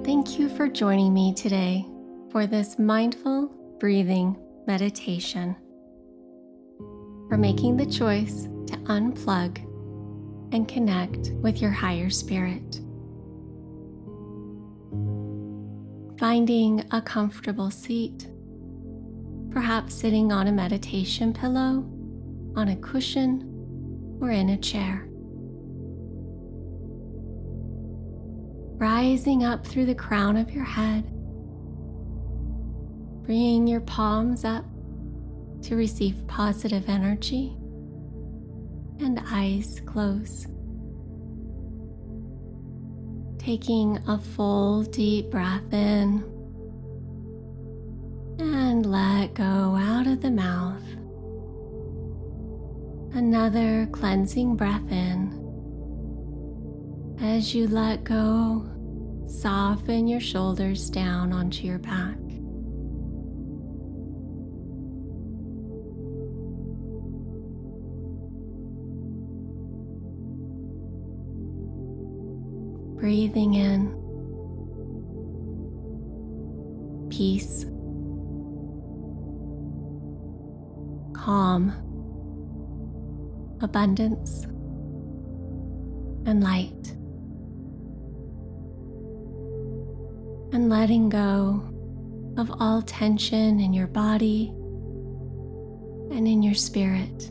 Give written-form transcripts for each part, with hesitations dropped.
Thank you for joining me today for this mindful breathing meditation. For making the choice to unplug and connect with your higher spirit. Finding a comfortable seat, perhaps sitting on a meditation pillow, on a cushion, or in a chair. Rising up through the crown of your head, bringing your palms up to receive positive energy, and eyes closed. Taking a full deep breath in and let go out of the mouth. Another cleansing breath in. As you let go, soften your shoulders down onto your back. Breathing in peace, calm, abundance, and light. And letting go of all tension in your body and in your spirit.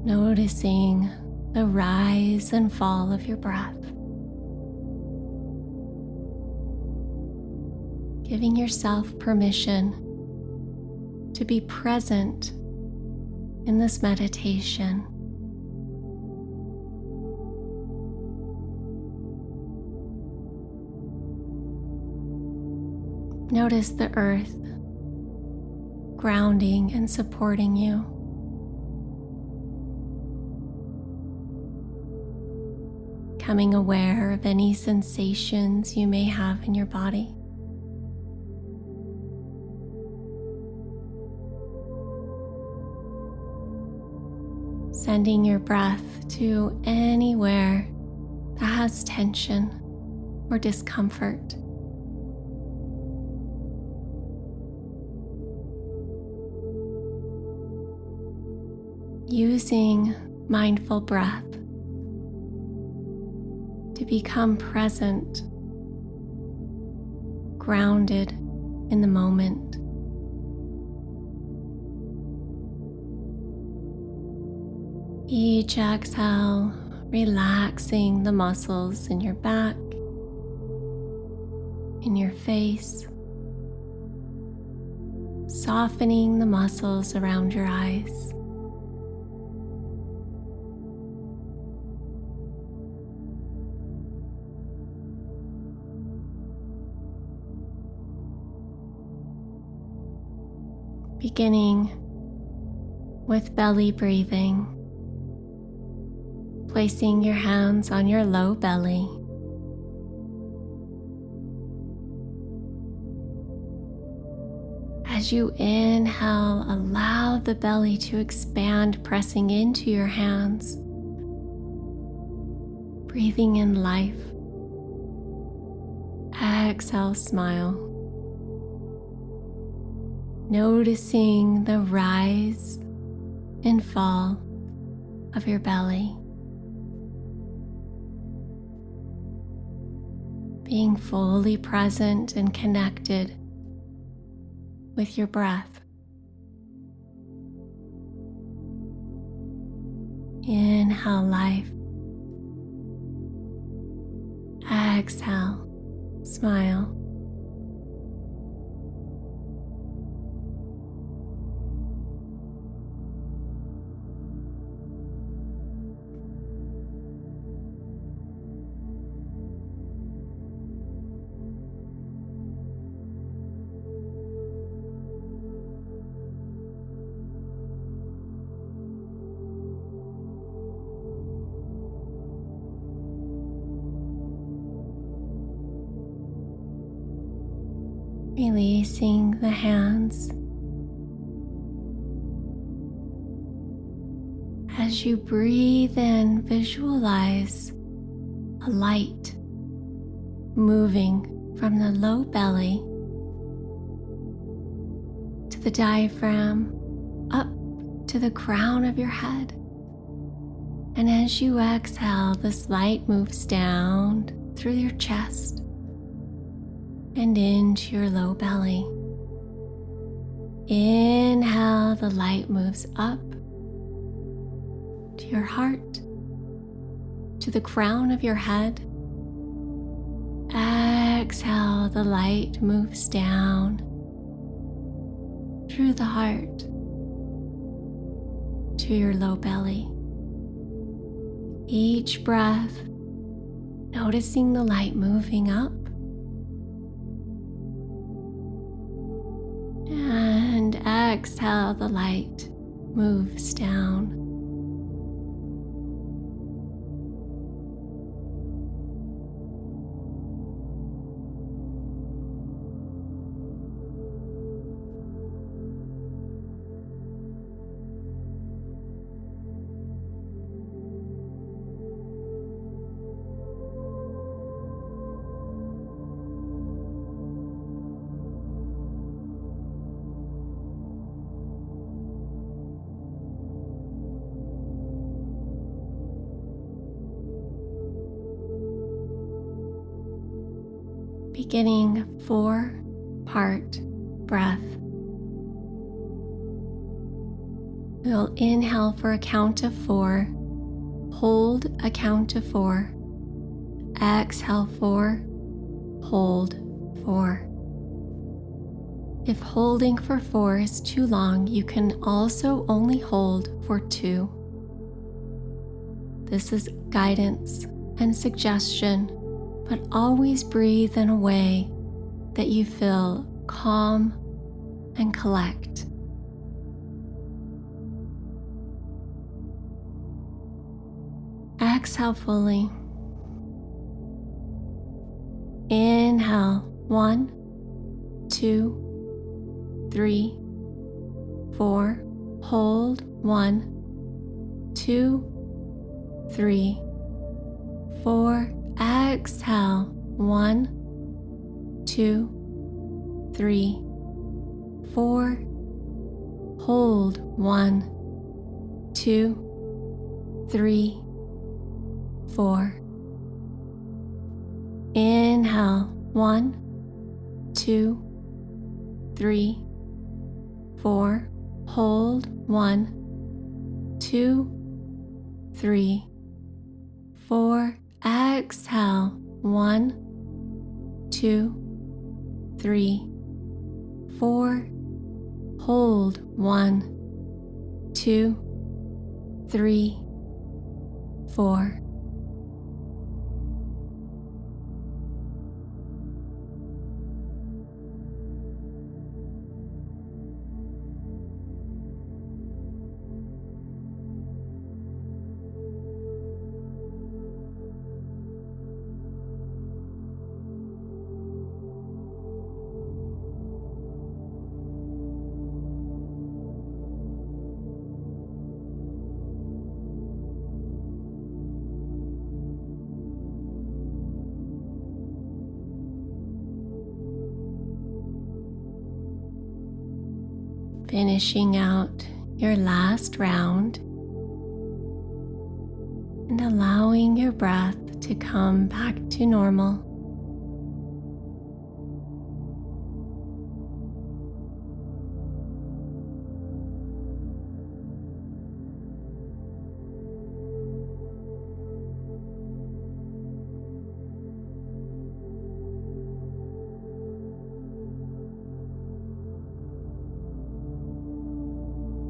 Noticing the rise and fall of your breath. Giving yourself permission to be present in this meditation. Notice the earth grounding and supporting you. Becoming aware of any sensations you may have in your body. Sending your breath to anywhere that has tension or discomfort. Using mindful breath to become present, grounded in the moment. Each exhale, relaxing the muscles in your back, in your face, softening the muscles around your eyes. Beginning with belly breathing, placing your hands on your low belly. As you inhale, allow the belly to expand, pressing into your hands, breathing in life. Exhale, smile. Noticing the rise and fall of your belly. Being fully present and connected with your breath. Inhale life. Exhale, smile. Releasing the hands As you breathe in, visualize a light moving from the low belly to the diaphragm up to the crown of your head. And as you exhale, this light moves down through your chest and into your low belly. Inhale, the light moves up to your heart, to the crown of your head. Exhale, the light moves down through the heart to your low belly. Each breath, noticing the light moving up and exhale, the light moves down. Beginning 4-part breath. We'll inhale for a count of 4, hold a count of 4, exhale 4, hold 4. If holding for 4 is too long, you can also only hold for 2. This is guidance and suggestion, but always breathe in a way that you feel calm and collect. Exhale fully. Inhale, 1, 2, 3, 4. Hold, 1, 2, 3, 4. Exhale, 1, 2, 3, 4. Hold, 1, 2, 3, 4. Inhale, 1, 2, 3, 4. Hold, 1, 2, 3, 4. Exhale, 1, 2, 3, 4. Hold, 1, 2, 3, 4. Finishing out your last round and allowing your breath to come back to normal.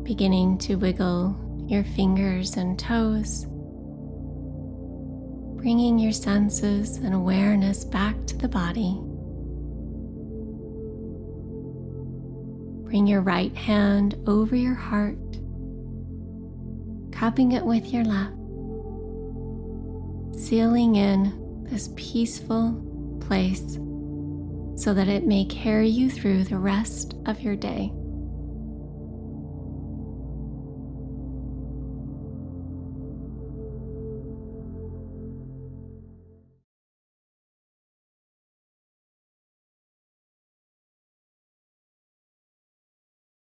Beginning to wiggle your fingers and toes, bringing your senses and awareness back to the body. Bring your right hand over your heart, cupping it with your left, sealing in this peaceful place so that it may carry you through the rest of your day.